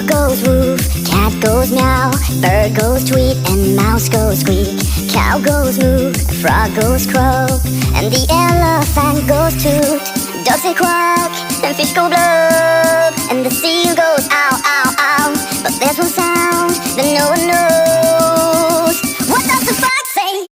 Dog goes woof, cat goes meow, bird goes tweet, and mouse goes squeak. Cow goes moo, frog goes croak, and the elephant goes toot. Ducks say quack, and fish go blub, and the seal goes ow, ow, ow. But there's one sound that no one knows. What does the fox say?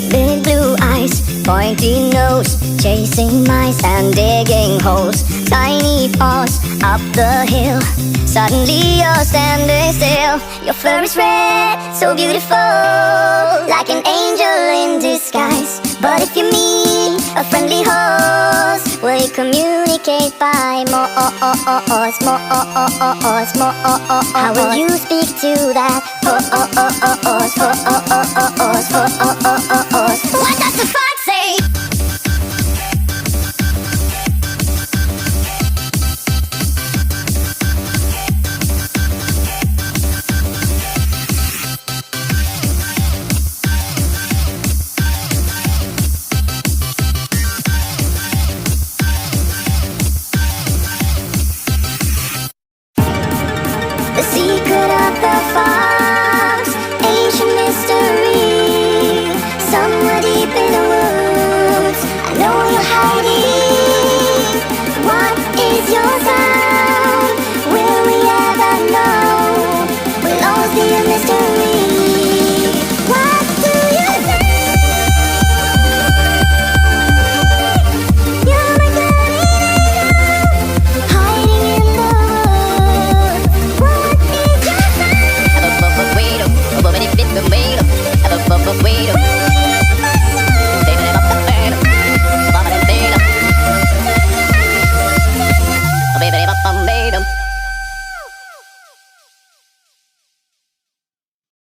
Big blue eyes, pointy nose, chasing mice and digging holes. Tiny paws up the hill, suddenly you're standing still. Your fur is red, so beautiful, like an angel in disguise. But if you meet a friendly horse, will you communicate by Morse? How will you speak to that horse?